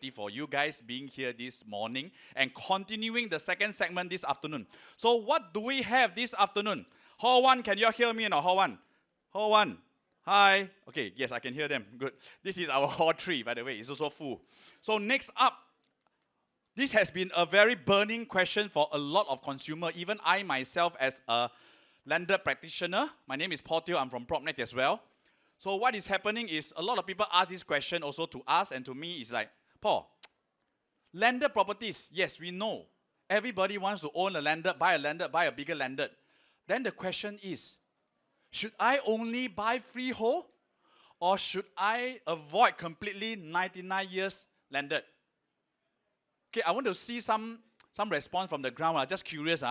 for you guys being here this morning and continuing the second segment this afternoon. So what do we have this afternoon? Hall 1, can you all hear me or not? Hall 1? Hall 1. Hi. Okay, yes, I can hear them. Good. This is our Hall 3, by the way. It's also full. So next up, this has been a very burning question for a lot of consumers. Even I myself as a landed practitioner. My name is Paul Teo. I'm from PropNex as well. So what is happening is a lot of people ask this question also to us and to me. It's like, Paul, landed properties, yes, we know. Everybody wants to own a landed, buy a bigger landed. Then the question is, should I only buy freehold or should I avoid completely 99 years landed? Okay, I want to see some response from the ground. I'm just curious.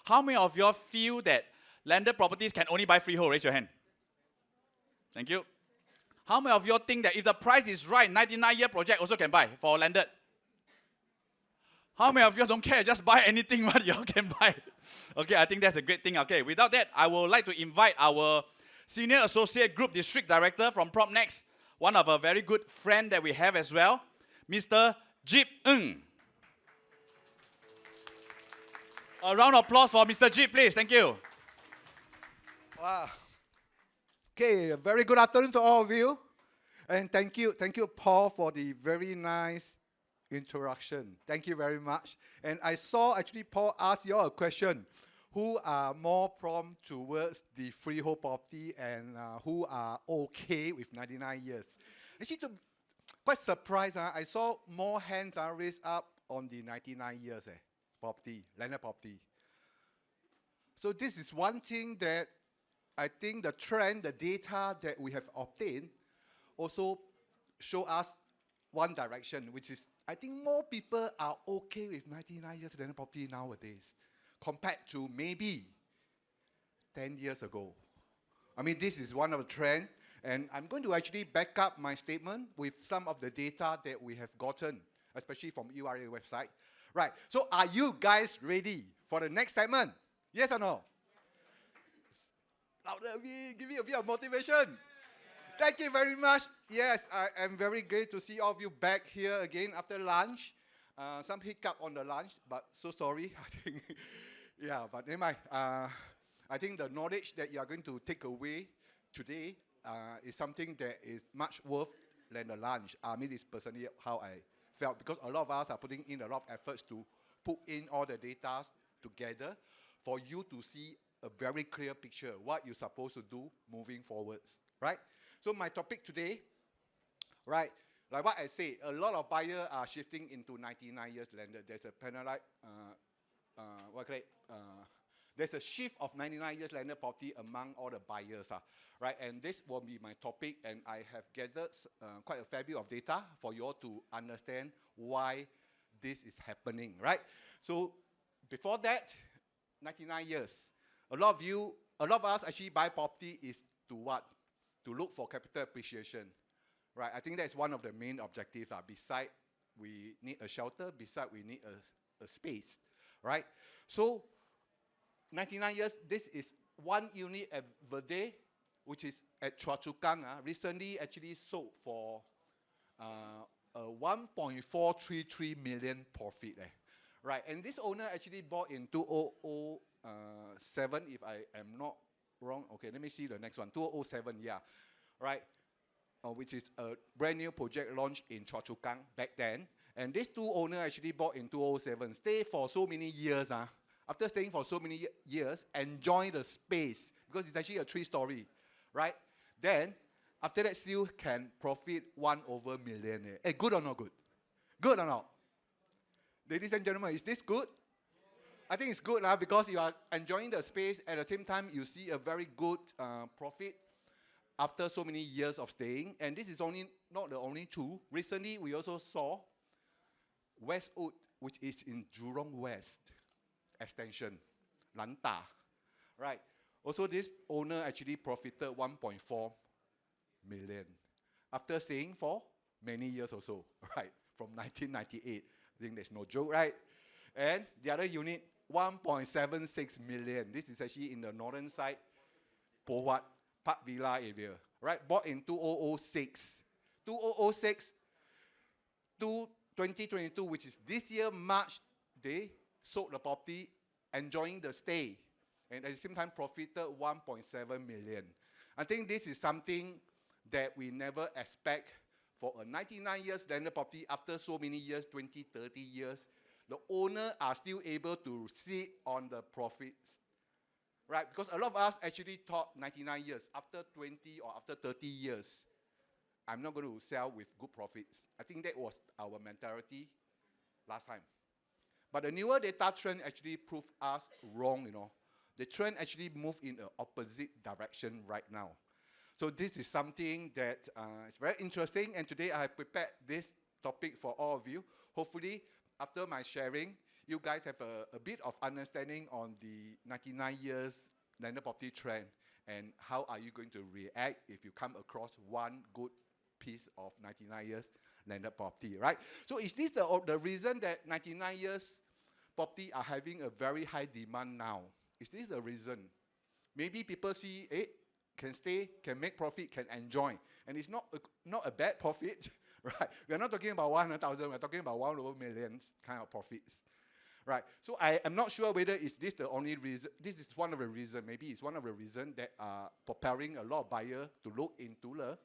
How many of you all feel that landed properties can only buy freehold? Raise your hand. Thank you. How many of you all think that if the price is right, 99-year project also can buy for landed? How many of you all don't care? Just buy anything what you all can buy. Okay, I think that's a great thing. Okay, without that, I would like to invite our Senior Associate Group District Director from PropNex, one of a very good friend that we have as well, Mr. Jip Ng. A round of applause for Mr. Jip, please. Thank you. Wow. Okay, a very good afternoon to all of you. And thank you, Paul, for the very nice introduction. Thank you very much. And I saw actually Paul ask you all a question. Who are more prone towards the freehold property and who are okay with 99 years? Actually, quite surprised. I saw more hands are raised up on the 99 years property, landed property. So this is one thing that I think the trend, the data that we have obtained also show us one direction, which is I think more people are okay with 99 years landed property nowadays compared to maybe 10 years ago. I mean, this is one of the trends, and I'm going to actually back up my statement with some of the data that we have gotten, especially from URA website. Right, so are you guys ready for the next segment? Yes or no? Louder, give me a bit of motivation. Thank you very much. Yes, I am very great to see all of you back here again after lunch. Some hiccup on the lunch, but so sorry. I think, yeah, but never mind. I think the knowledge that you are going to take away today is something that is much worth than the lunch. I mean, it's personally how I felt, because a lot of us are putting in a lot of efforts to put in all the data together for you to see a very clear picture what you're supposed to do moving forwards, right? So my topic today, right, like what I say, a lot of buyers are shifting into 99 years landed. There's a penalty, there's a shift of 99 years landed property among all the buyers, right? And this will be my topic, and I have gathered quite a fair bit of data for you all to understand why this is happening, right? So before that, 99 years. A lot of us actually buy property is to what? To look for capital appreciation, right? I think that's one of the main objectives. Besides, we need a shelter. Besides, we need a space, right? So, 99 years, this is one unit at Verde, which is at Choa Chu Kang. Recently, actually sold for a 1.433 million profit, right? And this owner actually bought in 2007, if I am not wrong. Okay, let me see the next one. 2007, yeah, right? Which is a brand new project launched in Choa Chu Kang back then. And these two owners actually bought in 2007, stay for so many years. After staying for so many years, enjoy the space, because it's actually a 3-story, right? Then, after that, still can profit 1/million. Good or not good? Good or not? Ladies and gentlemen, is this good? I think it's good because you are enjoying the space. At the same time, you see a very good profit after so many years of staying. And this is not the only two. Recently, we also saw Westwood, which is in Jurong West Extension, Lanta, right? Also, this owner actually profited 1.4 million after staying for many years also, right? From 1998. I think that's no joke, right? And the other unit, 1.76 million. This is actually in the northern side, Pohwat, Park Villa area, right? Bought in 2006. 2006, 2022, which is this year, March, they sold the property, enjoying the stay, and at the same time profited 1.7 million. I think this is something that we never expect for a 99 years landed property. After so many years, 20, 30 years, the owner are still able to sit on the profits, right? Because a lot of us actually thought 99 years, after 20 or after 30 years, I'm not going to sell with good profits. I think that was our mentality last time. But the newer data trend actually proved us wrong, you know. The trend actually moved in an opposite direction right now. So this is something that is very interesting, and today I have prepared this topic for all of you. Hopefully, after my sharing, you guys have a bit of understanding on the 99 years landed property trend, and how are you going to react if you come across one good piece of 99 years landed property, right? So is this the reason that 99 years property are having a very high demand now? Is this the reason? Maybe people see, can stay, can make profit, can enjoy. And it's not a bad profit, right? We're not talking about 100,000, we're talking about 1 over millions kind of profits, right? So I am not sure whether is this the only reason. This is one of the reasons, maybe it's one of the reasons that are preparing a lot of buyers to look into the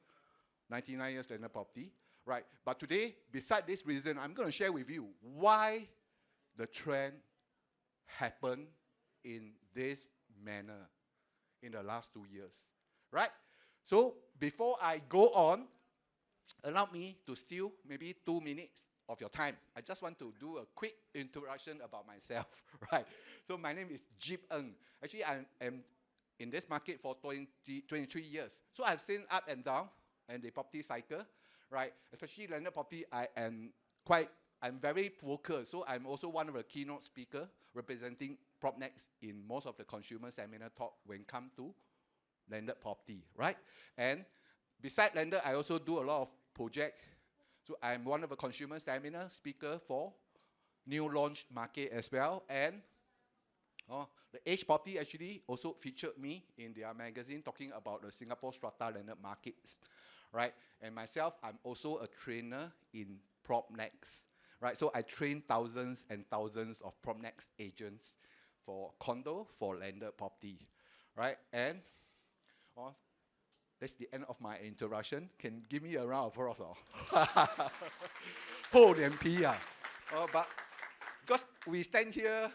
99 years landed property, right? But today, beside this reason, I'm going to share with you why the trend happened in this manner in the last 2 years, right? So before I go on, allow me to steal maybe 2 minutes of your time. I just want to do a quick introduction about myself, right? So my name is Jip Ng. Actually, I am in this market for 23 years. So I've seen up and down and the property cycle, right? Especially landed property, I'm very focused. So I'm also one of the keynote speakers representing PropNex in most of the consumer seminar talk when it comes to landed property, right? And beside landed, I also do a lot of projects. So I'm one of the consumer seminar speaker for new launch market as well. And the Age Property actually also featured me in their magazine talking about the Singapore strata landed markets, right? And myself, I'm also a trainer in PropNex, right? So I train thousands and thousands of PropNex agents for condo, for landed property, right? And that's the end of my introduction. Can give me a round of applause. Hold and pee. But because we stand here,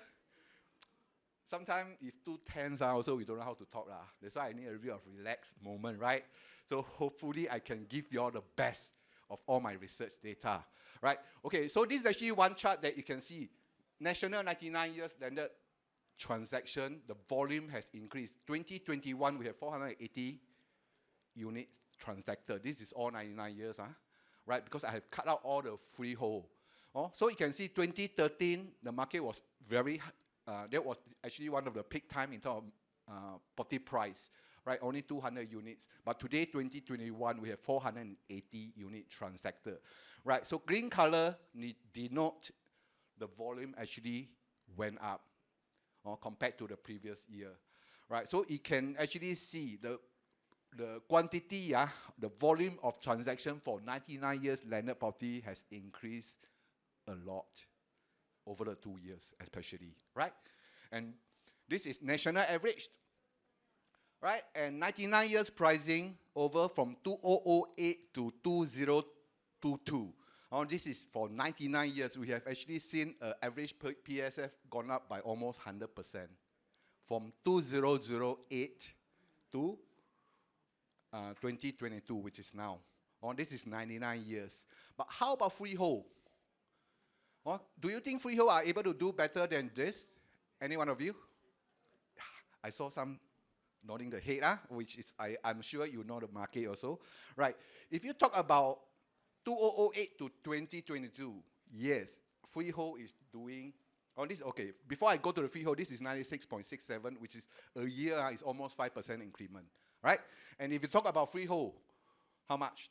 sometimes if too tense, also we don't know how to talk. That's why I need a bit of relaxed moment, right? So hopefully I can give you all the best of all my research data, right? Okay, so this is actually one chart that you can see. National 99 years landed transaction, the volume has increased. 2021, we have 480 units transacted. This is all 99 years, right? Because I have cut out all the freehold. So you can see 2013, the market was very, that was actually one of the peak time in terms of property price, right? Only 200 units. But today, 2021, we have 480 units transacted, right? So green color denote the volume actually went up compared to the previous year, right? So you can actually see the quantity, the volume of transaction for 99 years landed property has increased a lot over the 2 years, especially, right? And this is national average, right? And 99 years pricing over from 2008 to 2022. This is for 99 years. We have actually seen average PSF gone up by almost 100%, from 2008 to 2022, which is now. This is 99 years. But how about freehold? Do you think freehold are able to do better than this? Any one of you? I saw some nodding the head, which is, I'm sure you know the market also. Right, if you talk about 2008 to 2022, yes, freehold is doing, this, okay, before I go to the freehold, this is 96.67, which is a year, is almost 5% increment, right? And if you talk about freehold, how much?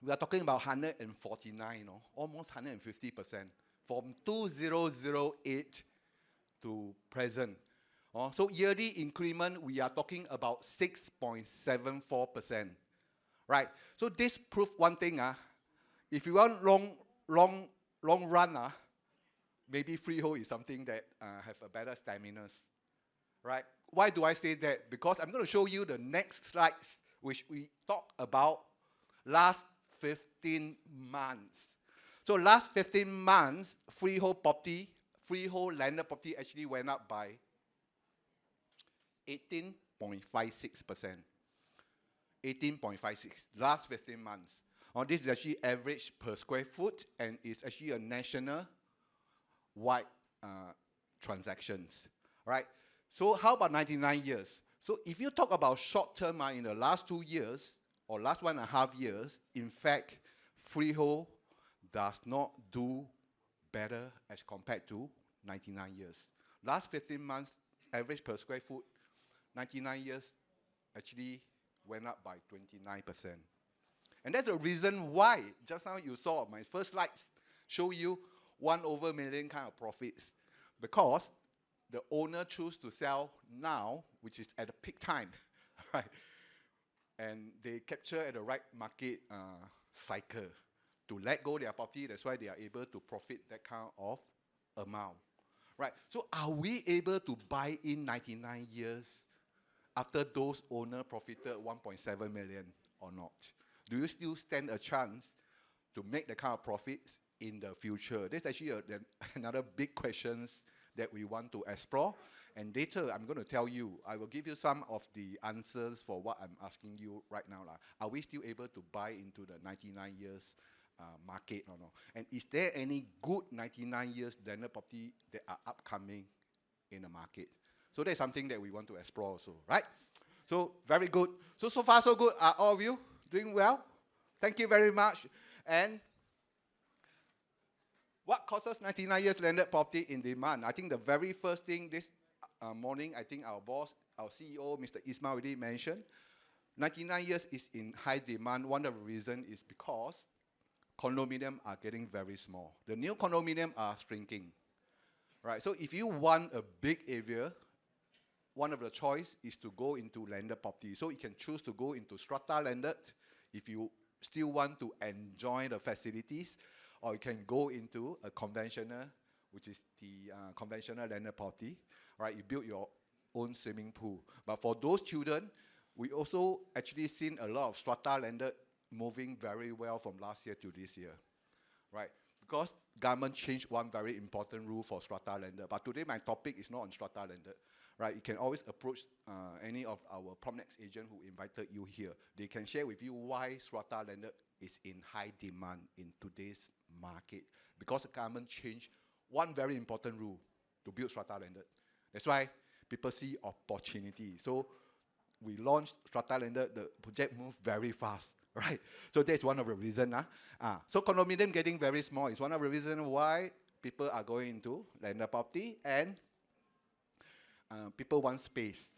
We are talking about 149, almost 150%, from 2008 to present. So yearly increment, we are talking about 6.74%, right? So this proves one thing, if you want long long run, maybe freehold is something that have a better stamina, right? Why do I say that? Because I'm going to show you the next slides, which we talk about last 15 months. So last 15 months, freehold landed property actually went up by 18.56%. 18.56 last 15 months. This is actually average per square foot, and it's actually a national wide transactions, right? So how about 99 years? So if you talk about short term in the last 2 years or last 1.5 years, in fact, freehold does not do better as compared to 99 years. Last 15 months, average per square foot, 99 years actually went up by 29%. And that's the reason why, just now you saw my first slides show you 1/million kind of profits. Because the owner choose to sell now, which is at the peak time, right? And they capture at the right market cycle to let go their property. That's why they are able to profit that kind of amount, right? So are we able to buy in 99 years after those owners profited 1.7 million or not? Do you still stand a chance to make the kind of profits in the future? This is actually another big questions that we want to explore. And later, I'm going to tell you, I will give you some of the answers for what I'm asking you right now. Are we still able to buy into the 99 years market or not? And is there any good 99 years landed property that are upcoming in the market? So that's something that we want to explore also, right? So very good. So far so good. Are all of you doing well? Thank you very much. And what causes 99 years landed property in demand? I think the very first thing this morning, I think our boss, our CEO, Mr. Ismail already mentioned, 99 years is in high demand. One of the reasons is because condominiums are getting very small. The new condominiums are shrinking, right? So if you want a big area, one of the choice is to go into landed property. So you can choose to go into strata landed if you still want to enjoy the facilities, or you can go into a conventional, which is the conventional landed property, right? You build your own swimming pool. But for those children, we also actually seen a lot of strata landed moving very well from last year to this year, right? Because government changed one very important rule for strata landed. But today my topic is not on strata landed, right? You can always approach any of our PropNex agent who invited you here. They can share with you why strata landed is in high demand in today's market. Because the government changed one very important rule to build strata landed. That's why people see opportunity. So we launched strata landed, the project moved very fast, right? So that's one of the reasons. So condominium getting very small is one of the reasons why people are going into landed property, and people want space.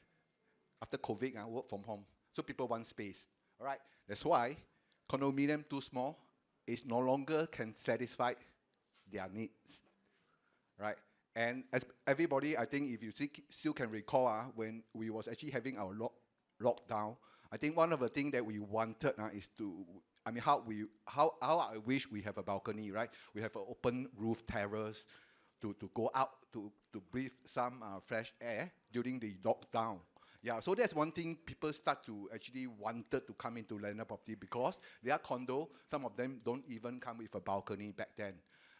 After COVID, work from home. So people want space, all right? That's why condominium too small is no longer can satisfy their needs, right? And as everybody, I think if you still can recall, when we was actually having our lockdown, I think one of the things that we wanted is to, I mean, how I wish we have a balcony, right? We have an open roof terrace to go out to breathe some fresh air during the lockdown. Yeah, so that's one thing people start to actually wanted to come into landed property, because their condo, some of them don't even come with a balcony back then,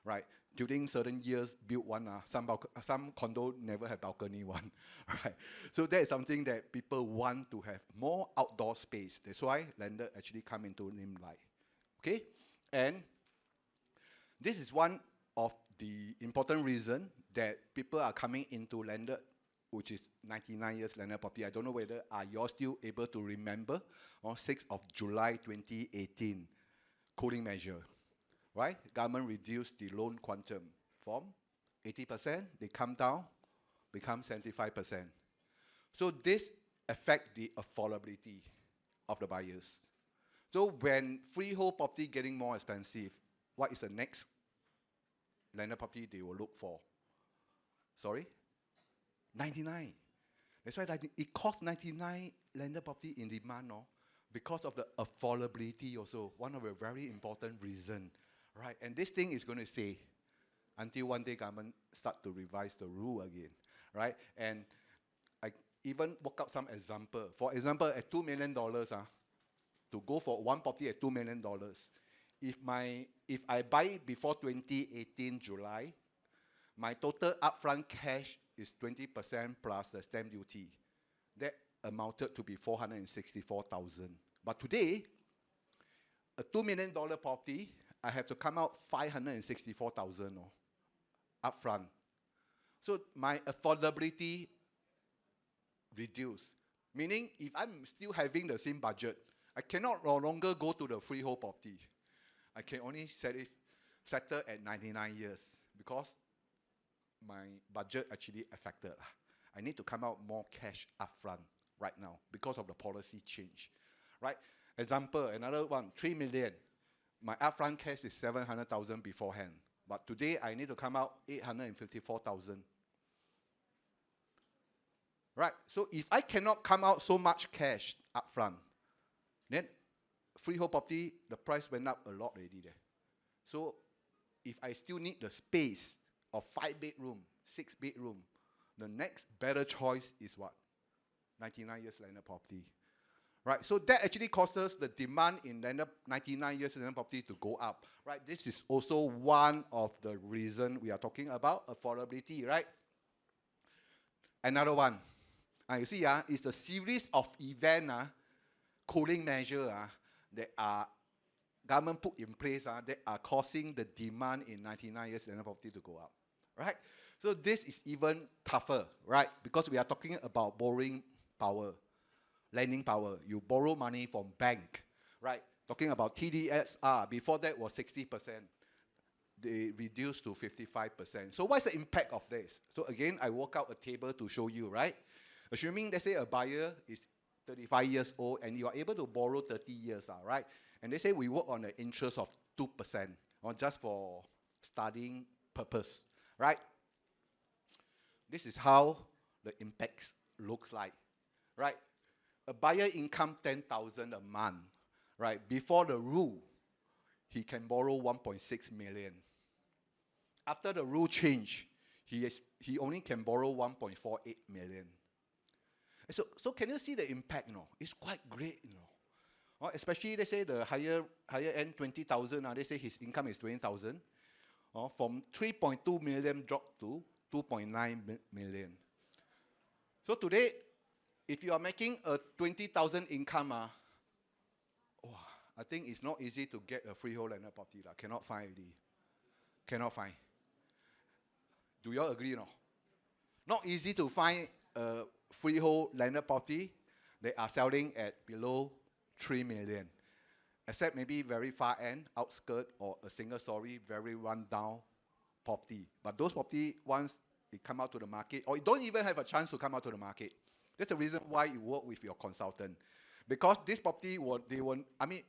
right? During certain years, built one, some condo never had balcony one, right? So that is something that people want to have more outdoor space. That's why landed actually come into limelight, okay? And this is one of the important reason that people are coming into landed, which is 99 years landed property. I don't know whether are you all still able to remember on 6th of July 2018, cooling measure, right? Government reduced the loan quantum from 80%, they come down, become 75%. So this affect the affordability of the buyers. So when freehold property getting more expensive, what is the next landed property they will look for? Sorry? 99. That's why it costs 99 landed property in demand, no? Because of the affordability also, one of the very important reasons, right? And this thing is going to stay until one day government start to revise the rule again, right? And I even work out some example. For example, at $2 million, to go for one property at $2 million, if I buy it before 2018 July, my total upfront cash is 20% plus the stamp duty. That amounted to be $464,000. But today, a $2 million property, I have to come out $564,000 upfront. So my affordability reduced. Meaning, if I'm still having the same budget, I cannot no longer go to the freehold property. I can only settle at 99 years because my budget actually affected. I need to come out more cash upfront right now because of the policy change, right? Example, another one, 3 million. My upfront cash is 700,000 beforehand, but today I need to come out 854,000. Right, so if I cannot come out so much cash upfront, then freehold property, the price went up a lot already there. So if I still need the space of 5 bedroom, 6 bedroom, the next better choice is what? 99 years landed property. Right, so that actually causes the demand in 99 years landed property to go up. Right, this is also one of the reasons we are talking about affordability, right? Another one. You see, it's a series of events, cooling measures that are government put in place that are causing the demand in 99 years landed property to go up, right? So this is even tougher, right? Because we are talking about borrowing power, lending power. You borrow money from bank, right? Talking about TDSR, before that was 60%. They reduced to 55%. So what's the impact of this? So again, I work out a table to show you, right? Assuming, let's say, a buyer is 35 years old and you are able to borrow 30 years, right? And they say we work on the interest of 2%, or just for studying purpose, right? This is how the impacts looks like, right? A buyer income 10,000 a month, right? Before the rule, he can borrow 1.6 million. After the rule change, he only can borrow 1.48 million. So can you see the impact? It's quite great, especially they say the higher end 20,000. They say his income is 20,000. From 3.2 million dropped to 2.9 million. So today, if you are making a 20,000 income, I think it's not easy to get a freehold landed property. Cannot find already. Cannot find. Do you all agree? Not easy to find a freehold landed property. They are selling at below 3 million. Except maybe very far end, outskirt, or a single story, very run down property. But those property, once it come out to the market, or you don't even have a chance to come out to the market. That's the reason why you work with your consultant. Because this property,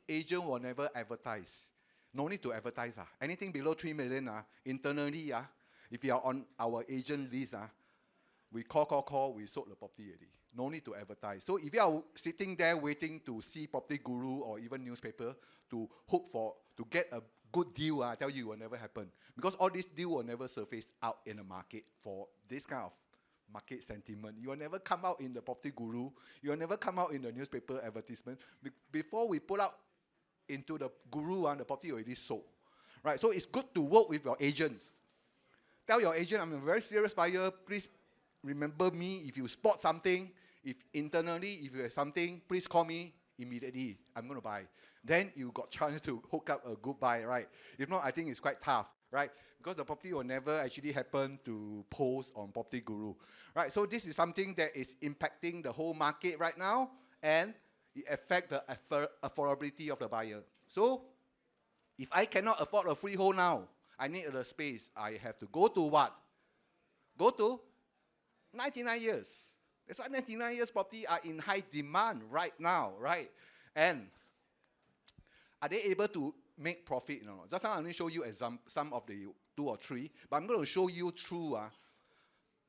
agent will never advertise. No need to advertise. Anything below 3 million, internally, if you are on our agent list, we call, we sold the property already. No need to advertise. So if you are sitting there waiting to see Property Guru or even newspaper to get a good deal, I tell you, it will never happen. Because all this deal will never surface out in the market for this kind of market sentiment. You will never come out in the Property Guru. You will never come out in the newspaper advertisement. Before we put out into the Guru, the property already sold. Right? So it's good to work with your agents. Tell your agent, I'm a very serious buyer. Please remember me. If you spot something, if you have something, please call me immediately. I'm going to buy. Then you got chance to hook up a good buy, right? If not, I think it's quite tough, right? Because the property will never actually happen to post on Property Guru, right? So this is something that is impacting the whole market right now, and it affects the affordability of the buyer. So if I cannot afford a freehold now, I need the space. I have to go to what? Go to 99 years. That's why 99 years property are in high demand right now, right? And are they able to make profit? Just now I'm going to show you some of the 2 or 3, but I'm going to show you through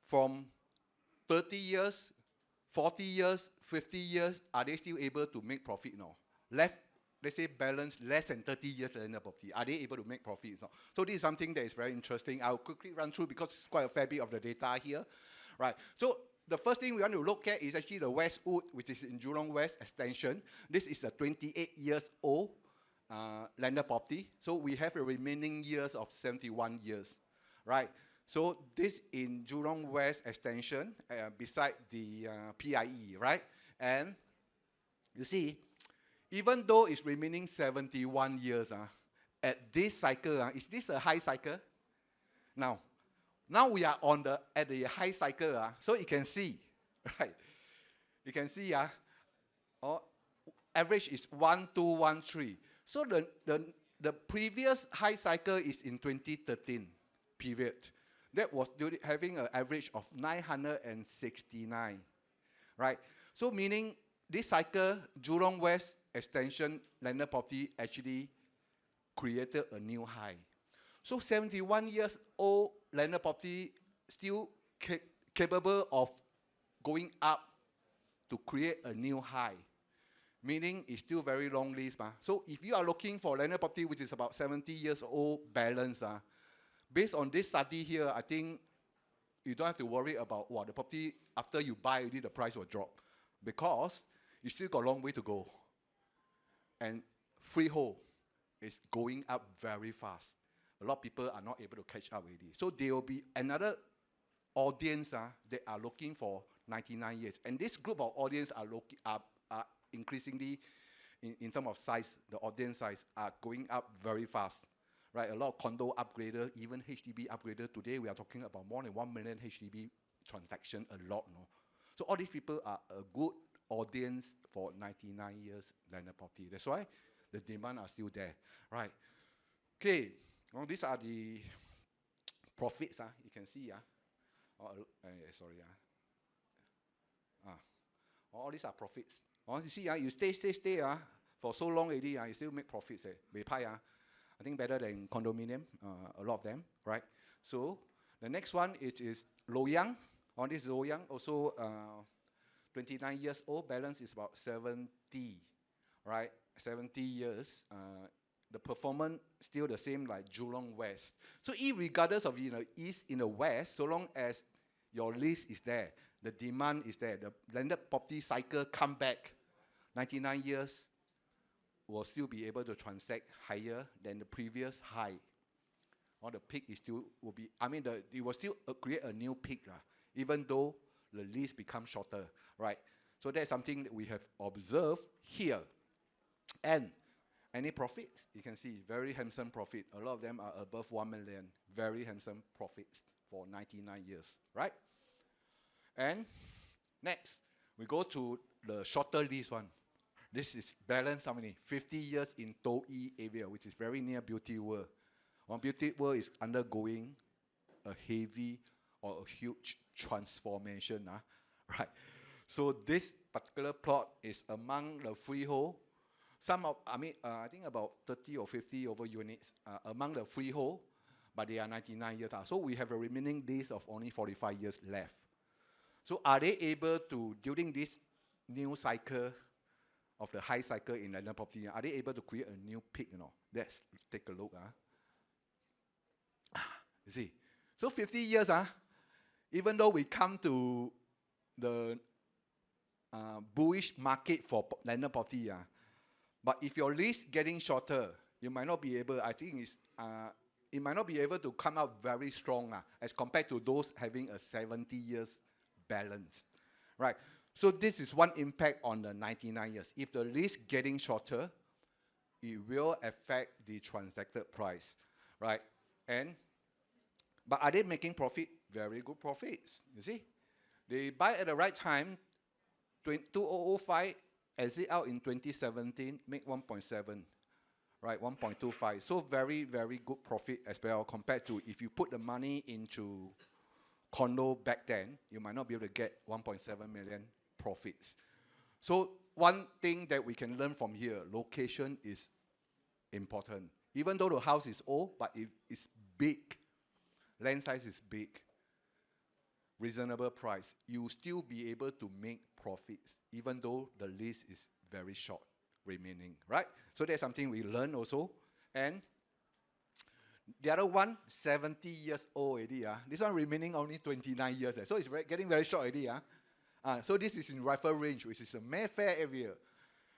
from 30 years, 40 years, 50 years, are they still able to make profit? Left let's say, balance less than 30 years landed property? Are they able to make profits? So this is something that is very interesting. I'll quickly run through because it's quite a fair bit of the data here, right? So the first thing we want to look at is actually the Westwood, which is in Jurong West Extension. This is a 28 years old landed property. So we have a remaining years of 71 years, right? So this in Jurong West Extension, beside the PIE, right? And you see, even though it's remaining 71 years, at this cycle, is this a high cycle? Now we are at the high cycle, so you can see, right? You can see, average is 1213. So the previous high cycle is in 2013 period. That was having an average of 969, right? So meaning this cycle, Jurong West Extension landed property actually created a new high. So 71 years old landed property still capable of going up to create a new high, meaning it's still very long lease. So if you are looking for landed property which is about 70 years old balance, based on this study here, I think you don't have to worry about the property after you buy already the price will drop, because you still got a long way to go. And freehold is going up very fast. A lot of people are not able to catch up already. So there will be another audience that are looking for 99 years. And this group of audience are increasingly, in terms of size, the audience size are going up very fast. Right, a lot of condo upgrader, even HDB upgrader. Today we are talking about more than 1 million HDB transaction, a lot, no? So all these people are a good audience for 99 years landed property. That's why the demand are still there, right? Okay, well, these are the profits. You can see, sorry, all these are profits. You see, you stay for so long already, you still make profits. I think better than condominium, a lot of them, right? So the next one is Loyang. This is Loyang, also 29 years old, balance is about 70, right? 70 years. The performance still the same like Jurong West. So regardless of east in the west, so long as your lease is there, the demand is there, the landed property cycle come back, 99 years, will still be able to transact higher than the previous high. Or the peak is still will be, it will still create a new peak, even though the lease becomes shorter, right? So that's something that we have observed here. And any profits, you can see very handsome profit. A lot of them are above 1 million. Very handsome profits for 99 years, right? And next, we go to the shorter lease one. This is balance how many? 50 years in Toh Yi area, which is very near Beauty World. Beauty World is undergoing a heavy or a huge transformation, right? So this particular plot is among the freehold. I think about 30 or 50 over units among the freehold, but they are 99 years old. So we have a remaining days of only 45 years left. So are they able to, during this new cycle of the high cycle in landed property, are they able to create a new peak? Let's take a look. You see, so 50 years, even though we come to the bullish market for landed property, but if your lease getting shorter, you might not be able, it might not be able to come out very strong as compared to those having a 70 years balance, right? So this is one impact on the 99 years. If the lease getting shorter, it will affect the transacted price, right? But are they making profit? Very good profits, you see. They buy at the right time, 2005, exit out in 2017, make 1.7, right, 1.25. So very, very good profit as well compared to if you put the money into condo back then, you might not be able to get 1.7 million profits. So one thing that we can learn from here, location is important. Even though the house is old, but if it's big, land size is big, reasonable price, you still be able to make profits, even though the lease is very short, remaining, right? So that's something we learn also. And the other one, 70 years old already. This one remaining only 29 years. So it's getting very short already. So this is in Rifle Range, which is the Mayfair area.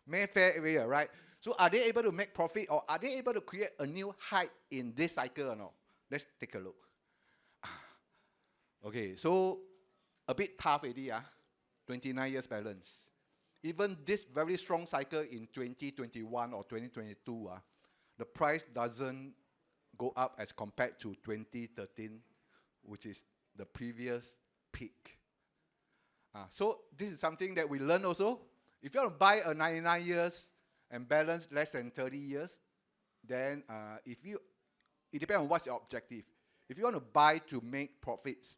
Mayfair area, right? So are they able to make profit, or are they able to create a new height in this cycle or not? Let's take a look. Okay, so a bit tough already. 29 years balance. Even this very strong cycle in 2021 or 2022, the price doesn't go up as compared to 2013, which is the previous peak. So this is something that we learn also. If you want to buy a 99 years and balance less than 30 years, then it depends on what's your objective. If you want to buy to make profits,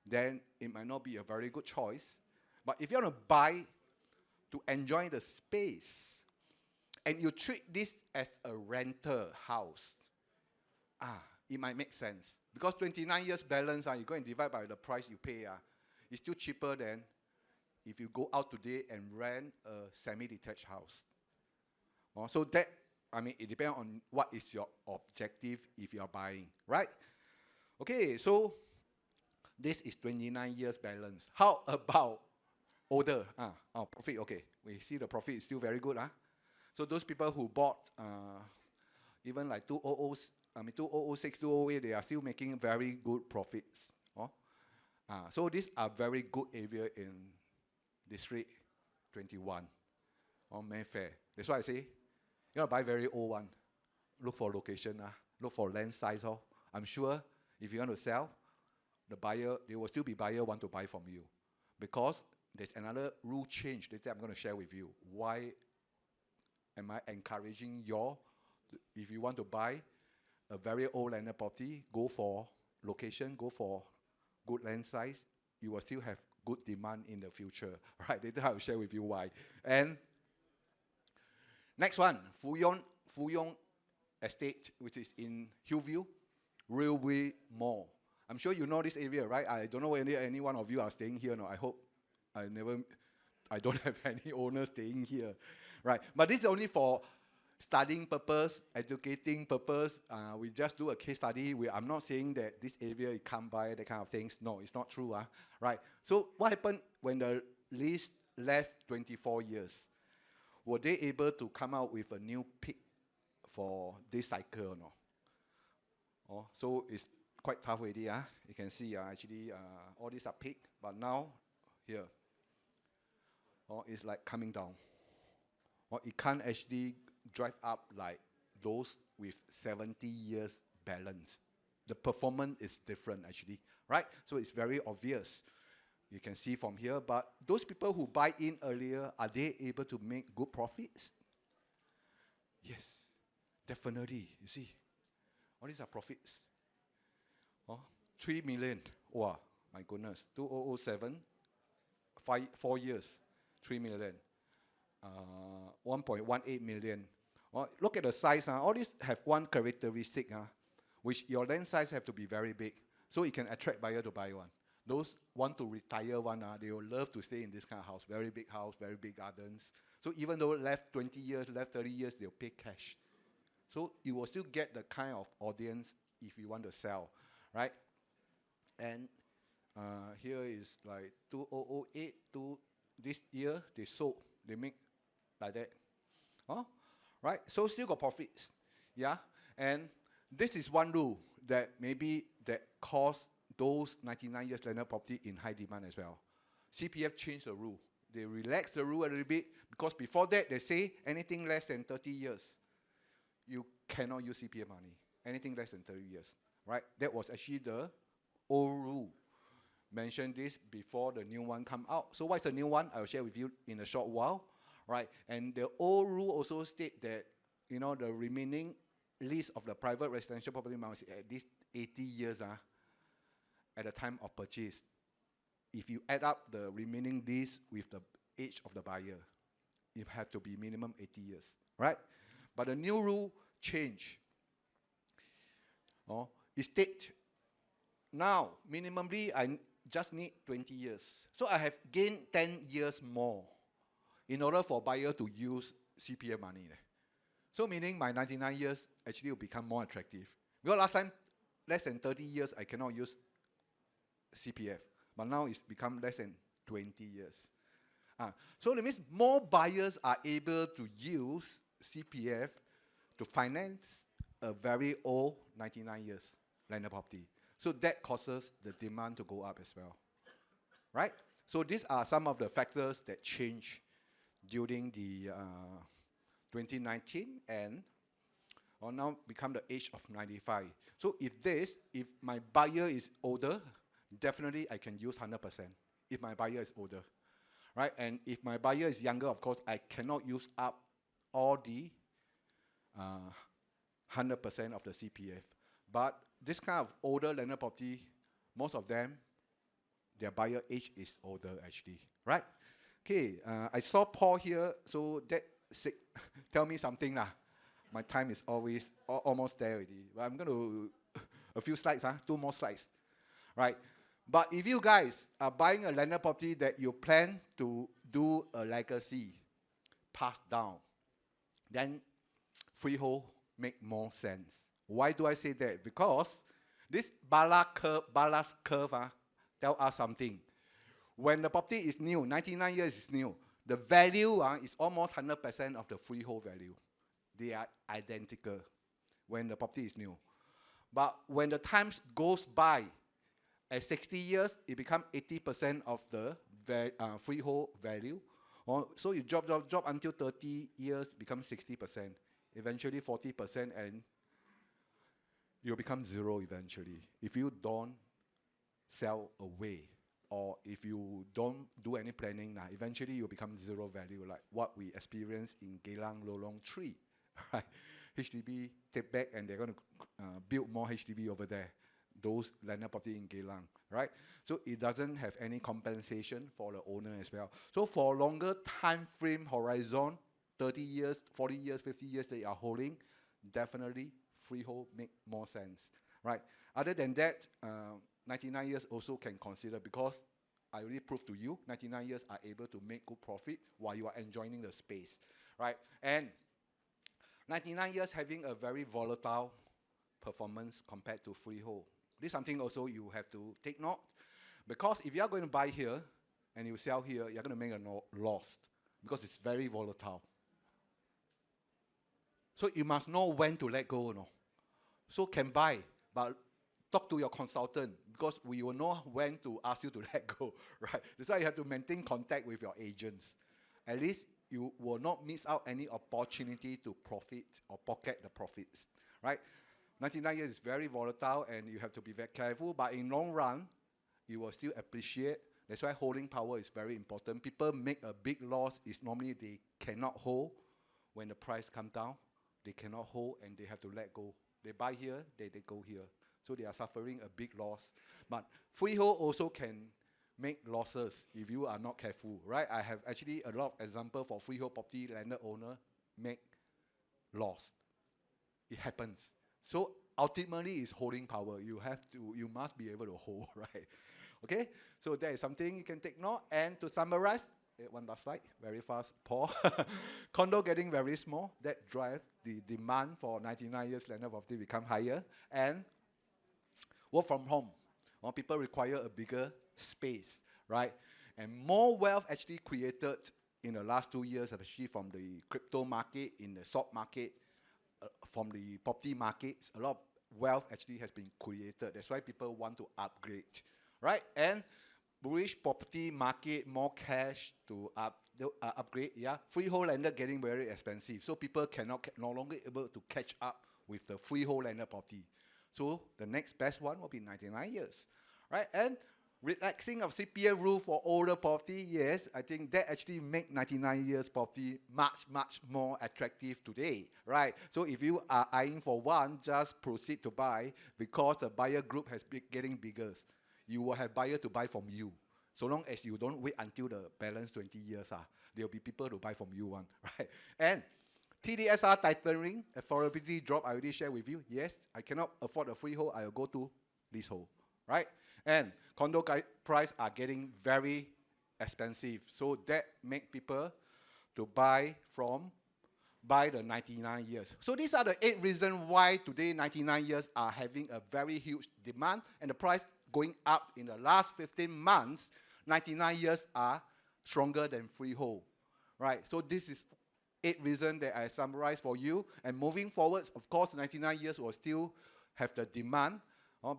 then it might not be a very good choice. But if you want to buy to enjoy the space, and you treat this as a rental house, it might make sense. Because 29 years balance, you go and divide by the price you pay, it's still cheaper than if you go out today and rent a semi-detached house. So that, it depends on what is your objective if you are buying, right? Okay, so this is 29 years balance. How about older? Profit, okay. We see the profit is still very good. So those people who bought even like 2006, 2008, they are still making very good profits. So these are very good area in District 21 or Mayfair. That's why I say, you want to buy very old one, look for location, look for land size. I'm sure if you want to sell, the buyer, there will still be buyer want to buy from you. Because there's another rule change that I'm going to share with you. Why am I encouraging if you want to buy a very old landed property, go for location, go for good land size, you will still have good demand in the future. Right, later I will share with you why. And next one, Fuyong Estate, which is in Hillview, Railway Mall. I'm sure you know this area, right? I don't know whether any one of you are staying here or not. I hope I don't have any owners staying here, right? But this is only for studying purpose, educating purpose. We just do a case study. I'm not saying that this area you can't buy, that kind of things. No, it's not true, right? So what happened when the lease left 24 years? Were they able to come out with a new peak for this cycle or not? So it's quite tough already. You can see actually all these are peak, but now here, it's like coming down. It can't actually drive up like those with 70 years balance. The performance is different actually, right? So it's very obvious. You can see from here, but those people who buy in earlier, are they able to make good profits? Yes, definitely. You see, all these are profits. 3 million. Wow, my goodness. 2007, 4 years, 3 million. 1.18 million. Look at the size. All these have one characteristic, which your land size have to be very big, so it can attract buyer to buy one. Those want to retire one, they will love to stay in this kind of house. Very big house, very big gardens. So even though left 20 years, left 30 years, they'll pay cash. So you will still get the kind of audience if you want to sell, right? And here is like 2008 to this year, they sold, they make like that. Right? So still got profits. Yeah? And this is one rule that maybe that caused those 99 years landed property in high demand as well. CPF changed the rule. They relaxed the rule a little bit because before that they say anything less than 30 years, you cannot use CPF money. Anything less than 30 years. Right? That was actually the old rule. Mentioned this before the new one come out. So what's the new one? I'll share with you in a short while. Right, and the old rule also state that the remaining lease of the private residential property must be at least 80 years at the time of purchase. If you add up the remaining lease with the age of the buyer, it have to be minimum 80 years, right? But the new rule change. It state now minimally I just need 20 years, so I have gained 10 years more in order for buyer to use CPF money. So meaning my 99 years actually will become more attractive. Because last time, less than 30 years, I cannot use CPF. But now it's become less than 20 years. So that means more buyers are able to use CPF to finance a very old 99 years landed property. So that causes the demand to go up as well. Right? So these are some of the factors that change during the 2019 and or now become the age of 95. So if my buyer is older, definitely I can use 100% if my buyer is older. Right? And if my buyer is younger, of course, I cannot use up all the 100% of the CPF. But this kind of older landed property, most of them, their buyer age is older actually, right? Okay, I saw Paul here, so that tell me something lah. My time is always almost there already. But I'm going to, a few slides, 2 more slides, right? But if you guys are buying a landed property that you plan to do a legacy, pass down, then freehold make more sense. Why do I say that? Because this ballast curve tell us something. When the property is new, 99 years is new, the value is almost 100% of the freehold value. They are identical when the property is new. But when the time goes by, at 60 years, it becomes 80% of the freehold value. So you drop until 30 years, becomes 60%. Eventually 40%, and you'll become zero eventually. If you don't sell away, or if you don't do any planning, eventually you'll become zero value, like what we experienced in Geylang Lorong 3. Right? HDB take back and they're going to build more HDB over there. Those landed property in Geylang, right? So it doesn't have any compensation for the owner as well. So for longer time frame horizon, 30 years, 40 years, 50 years they are holding, definitely freehold make more sense, right? Other than that, 99 years also can consider, because I already proved to you, 99 years are able to make good profit while you are enjoying the space, right? And 99 years having a very volatile performance compared to freehold. This is something also you have to take note, because if you are going to buy here and you sell here, you're going to make a loss because it's very volatile. So you must know when to let go, So can buy, but talk to your consultant, because we will know when to ask you to let go, right? That's why you have to maintain contact with your agents. At least you will not miss out any opportunity to profit or pocket the profits, right? 99 years is very volatile and you have to be very careful, but in long run, you will still appreciate. That's why holding power is very important. People make a big loss is normally they cannot hold. When the price comes down, they cannot hold and they have to let go. They buy here, they go here. So they are suffering a big loss. But freehold also can make losses if you are not careful, right? I have actually a lot of examples for freehold property landed owner make loss. It happens. So ultimately, it's holding power. You must be able to hold, right? Okay. So that is something you can take note. And to summarize, one last slide, very fast, Paul. Condo getting very small. That drives the demand for 99 years landed property become higher. And work from home. More people require a bigger space, right? And more wealth actually created in the last 2 years, especially from the crypto market, in the stock market, from the property markets. A lot of wealth actually has been created. That's why people want to upgrade, right? And bullish property market, more cash to upgrade. Yeah, freehold landed getting very expensive, so people no longer able to catch up with the freehold landed property. So the next best one will be 99 years, right? And relaxing of CPF rule for older property, yes, I think that actually make 99 years property much, much more attractive today, right? So if you are eyeing for one, just proceed to buy, because the buyer group has been getting bigger. You will have buyer to buy from you. So long as you don't wait until the balance 20 years, there will be people to buy from you one, right? And TDSR tightening, affordability drop, I already shared with you. Yes, I cannot afford a freehold, I will go to leasehold, right? And condo price are getting very expensive. So that make people to buy from by the 99 years. So these are the 8 reasons why today 99 years are having a very huge demand and the price going up in the last 15 months. 99 years are stronger than freehold, right? So this is 8 reasons that I summarized for you. And moving forwards, of course, 99 years will still have the demand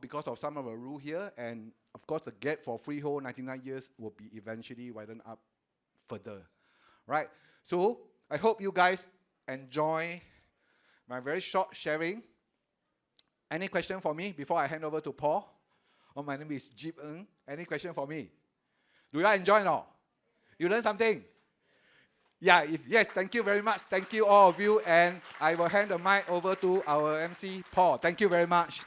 because of some of the rule here. And of course, the gap for freehold 99 years will be eventually widened up further, right? So I hope you guys enjoy my very short sharing. Any question for me before I hand over to Paul? My name is Jip Ng. Any question for me? Do you enjoy now? You learn something? Yeah, yes, thank you very much. Thank you all of you. And I will hand the mic over to our MC, Paul. Thank you very much.